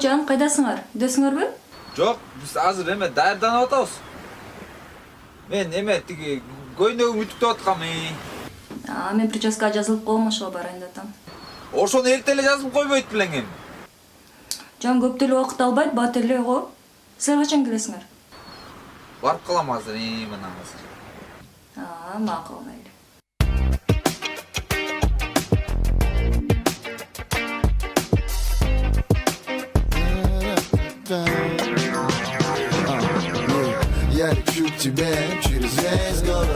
Hocam, kaydasыңар? Дөсіңарбы? Жоқ, біз азыр эме даярданып атабыз. Мен эме тиги көйнөгүм үтүктөп аткам. Мен прическа жазылып коом, ошого барайын деп атам. Ошону эрте эле жазып койбойт белең эми. Жан көп деле убакыт албайт, бат эле го. Силер качан келесиңер? Барып калам азыр, мына азыр. Макул, мейли. Я лечу к тебе через весь город.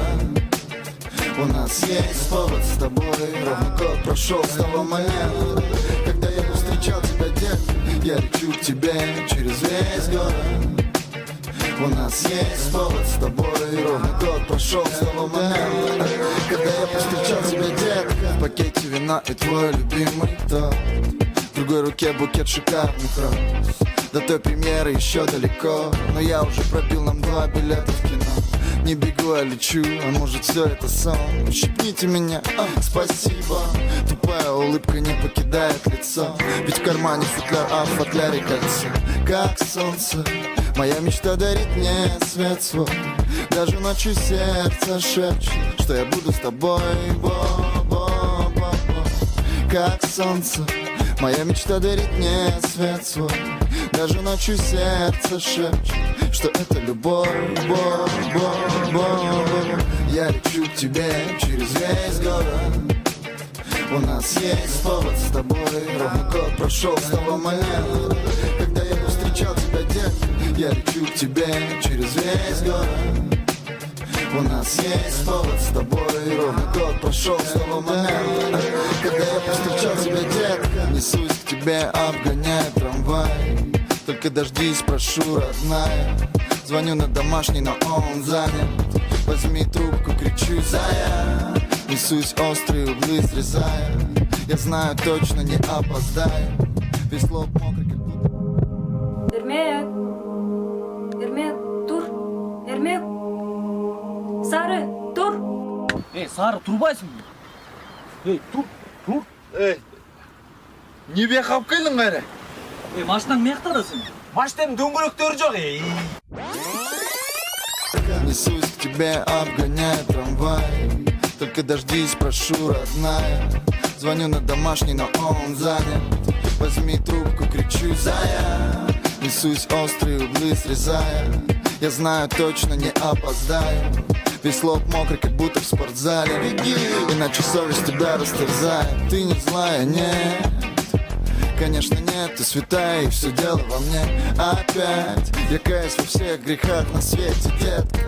У нас есть повод с тобой. Ровно год прошел с того момента, когда я встречал тебя, детка. Я лечу к тебе через весь город. У нас есть повод с тобой. Ровно год прошел с того момента, когда я повстречал тебя, детка. В пакете вина и твой любимый торт. В другой руке букет шикарных роз. До той премьеры еще далеко, но я уже пробил нам 2 билета в кино. Не бегу, а лечу, а может все это сон. Ущипните меня, спасибо. Тупая улыбка не покидает лицо. Ведь в кармане футляр, а в футляре кольцо. Как солнце, моя мечта дарит мне свет свой. Даже ночью сердце шепчет, что я буду с тобой. Бо-бо-бо-бо. Как солнце, моя мечта дарит мне свет свой. Даже ночью сердце шепчет, что это любовь. Бо-бо-бо-бо. Я лечу к тебе через весь город. У нас есть повод с тобой. Ровно год прошел с того момента, когда я встречал тебя, детка. Я лечу к тебе через весь город. У нас есть повод с тобой. Ровно год прошел с того момента, когда я повстречал тебя, детка. Несусь к тебе, обгоняя трамвай. Только дождись, прошу, родная. Звоню на домашний, но он занят. Возьми трубку, кричу, зая. Несусь, острые углы срезая. Я знаю, точно не опоздаю. Весь лоб мокрый, как будто... Эрмек! Эрмек, тур! Эрмек! Сары, тур! Сары, турбайсыңбы? Тур. Небе калып келдиң кайра? Машинаң мыяктада сен? Машинанын дөңгөлөктөрү жок. Несусь к тебе, обгоняя трамвай. Только дождись, прошу, родная. Звоню на домашний, но он занят. Возьми трубку, кричу, зая. Несусь, острые углы срезая. Я знаю, точно не опоздаю. Весь лоб мокрый, как будто в спортзале. Беги, иначе совесть тебя растерзает. Ты не злая, нет. Конечно нет, ты святая, и все дело во мне. Опять я каюсь во всех грехах на свете, детка.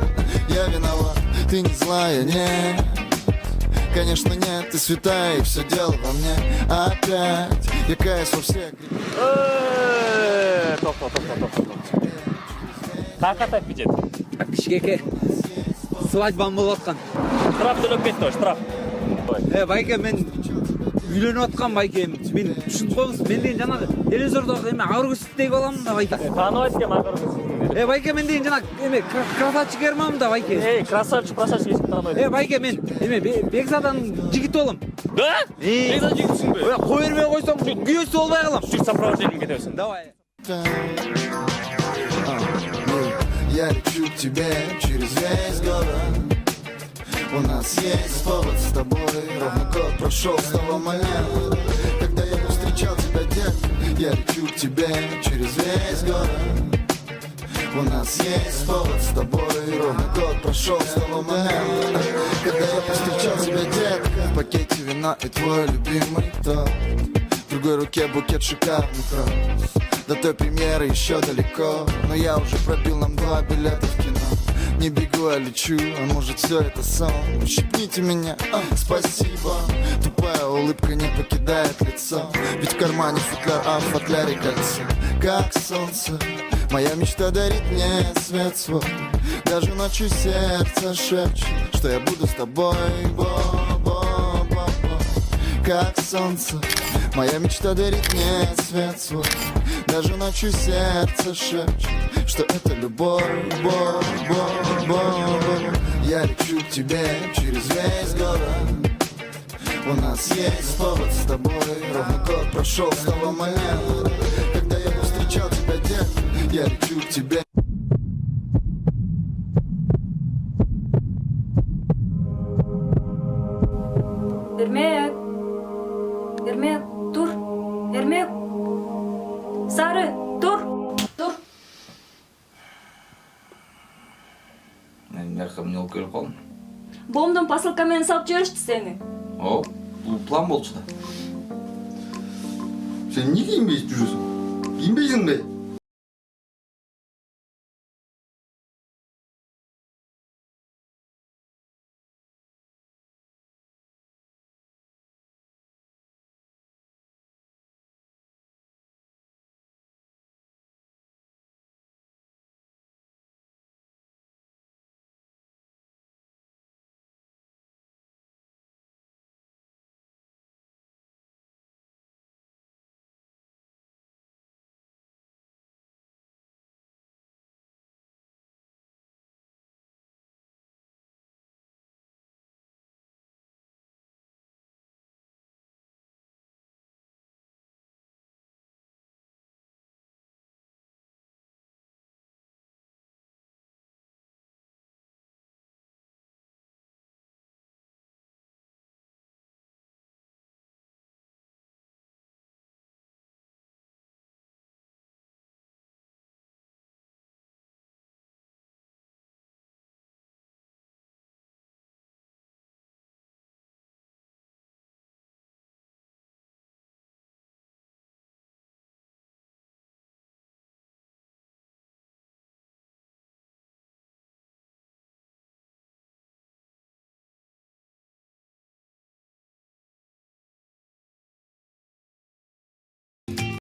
Я виноват, ты не злая, нет. Конечно нет, ты святая, и все дело во мне. Опять я каюсь во всех грехах. Тоқта. Қақата бюджет. Кичкеке свадьбам болуп аткан. Штраф төлөп кетті, штраф. Байке, мен үйлөнүп аткан байкем. Мен түшүнүп коюңуз, мен деген жанагы телевизордо эме агрогүстүктеги баламын да байке. Тааныбайт экен агрогүстүктү. Байке, мен деген жанагы эме красавчик эрмамын да байке. Красавчик эсин тааныбайт. Байке, мен эме Бекзаданын жигити болом. Да? Бекзаданын жигитисиңби? Кой бербей койсоң күйөөсү болбой калам. Жүрүп сопровождением кетебиз. Давай. Я лечу к тебе через весь город. У нас есть повод с тобой. Ровно год прошел с того момента, когда я встречал тебя, детка. Я лечу к тебе через весь город. У нас есть повод с тобой. Ровно год прошел с того момента, когда я повстречал тебя, детка. В пакете вина и твой любимый торт. В другой руке букет шикарных роз. До той премьеры еще далеко, но я уже пробил нам 2 билета в кино. Не бегу, а лечу, а может все это сон. Ущипните меня, спасибо. Тупая улыбка не покидает лицо. Ведь в кармане футляр, а в футляре кольцо. Как солнце, моя мечта дарит мне свет свой. Даже ночью сердце шепчет, что я буду с тобой. Бо-бо-бо-бо. Как солнце, моя мечта дарит мне свет свой. Даже ночью сердце шепчет, что это любовь. Бо-бо-бо-бо. Я лечу к тебе через весь город. У нас есть повод с тобой. Ровно год прошел с того момента, когда я встречал Я лечу к тебе. Ермек. Ермек, тур. Ермек. Сары, тур. Тур. Мен мына эмне болуп келип калдым? Бомдон посылкамен салып жиберишти сени. О, бул план болчу да. Сен неге киінбей жүрсің? Киінбейсің бе?